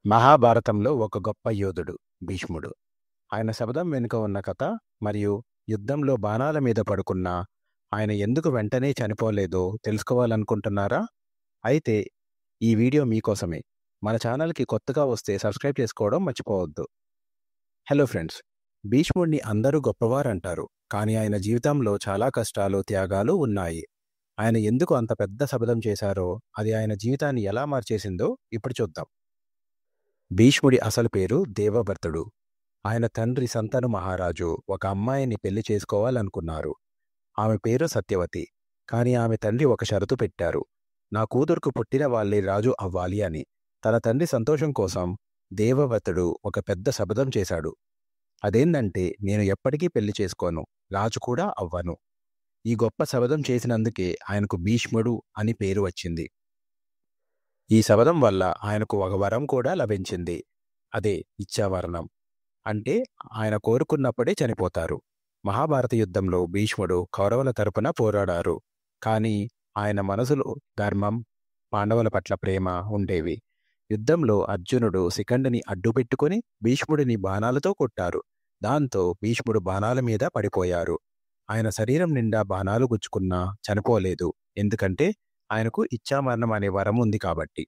మహాభారతంలో ఒక గొప్ప యోధుడు భీష్ముడు. ఆయన శబదం వెనుక ఉన్న కథ మరియు యుద్ధంలో బాణాల మీద పడుకున్న ఆయన ఎందుకు వెంటనే చనిపోలేదో తెలుసుకోవాలనుకుంటున్నారా? అయితే ఈ వీడియో మీకోసమే. మన ఛానల్కి కొత్తగా వస్తే సబ్స్క్రైబ్ చేసుకోవడం మర్చిపోవద్దు. హలో ఫ్రెండ్స్, భీష్ముడిని అందరూ గొప్పవారంటారు, కానీ ఆయన జీవితంలో చాలా కష్టాలు, త్యాగాలు ఉన్నాయి. ఆయన ఎందుకు అంత పెద్ద శబదం చేశారో, అది ఆయన జీవితాన్ని ఎలా మార్చేసిందో ఇప్పుడు చూద్దాం. భీష్ముడి అసలు పేరు దేవవ్రతుడు. ఆయన తండ్రి శంతను మహారాజు ఒక అమ్మాయిని పెళ్లి చేసుకోవాలనుకున్నారు. ఆమె పేరు సత్యవతి. కాని ఆమె తండ్రి ఒక షరతు పెట్టారు. నా కూతురుకు పుట్టిన వాళ్ళే రాజు అవ్వాలి అని. తన తండ్రి సంతోషం కోసం దేవవ్రతుడు ఒక పెద్ద శపథం చేశాడు. అదేంటంటే, నేను ఎప్పటికీ పెళ్లి చేసుకోను, రాజు కూడా అవ్వను. ఈ గొప్ప శపథం చేసినందుకే ఆయనకు భీష్ముడు అని పేరు వచ్చింది. ఈ శపథం వల్ల ఆయనకు ఒక వరం కూడా లభించింది. అదే ఇచ్ఛామరణం. అంటే ఆయన కోరుకున్నప్పుడే చనిపోతారు. మహాభారత యుద్ధంలో భీష్ముడు కౌరవుల తరపున పోరాడారు. కానీ ఆయన మనసులో ధర్మం, పాండవుల పట్ల ప్రేమ ఉండేవి. యుద్ధంలో అర్జునుడు శిఖండిని అడ్డుపెట్టుకుని భీష్ముడిని బాణాలతో కొట్టారు. దాంతో భీష్ముడు బాణాల మీద పడిపోయారు. ఆయన శరీరం నిండా బాణాలు గుచ్చుకున్నా చనిపోలేదు. ఎందుకంటే ఆయనకు ఇచ్ఛామరణం అనే వరం ఉంది కాబట్టి.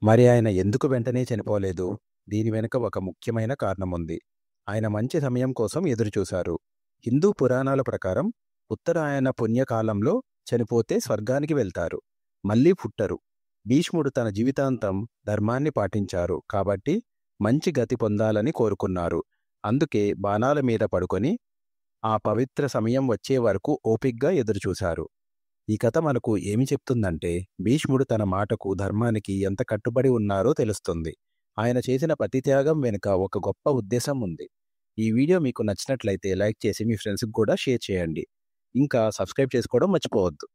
మరి ఆయన ఎందుకు వెంటనే చనిపోలేదు? దీని వెనుక ఒక ముఖ్యమైన కారణం ఉంది. ఆయన మంచి సమయం కోసం ఎదురుచూశారు. హిందూ పురాణాల ప్రకారం ఉత్తరాయణ పుణ్యకాలంలో చనిపోతే స్వర్గానికి వెళ్తారు, మళ్ళీ పుట్టరు. భీష్ముడు తన జీవితాంతం ధర్మాన్ని పాటించారు కాబట్టి మంచి గతి పొందాలని కోరుకున్నారు. అందుకే బాణాల మీద పడుకొని ఆ పవిత్ర సమయం వచ్చే వరకు ఓపిగ్గా ఎదురుచూశారు. ఈ కథ మనకు ఏమి చెప్తుందంటే, భీష్ముడు తన మాటకు, ధర్మానికి ఎంత కట్టుబడి ఉన్నారో తెలుస్తుంది. ఆయన చేసిన ప్రతి త్యాగం వెనుక ఒక గొప్ప ఉద్దేశం ఉంది. ఈ వీడియో మీకు నచ్చినట్లయితే లైక్ చేసి మీ ఫ్రెండ్స్కి కూడా షేర్ చేయండి. ఇంకా సబ్స్క్రైబ్ చేసుకోవడం మర్చిపోవద్దు.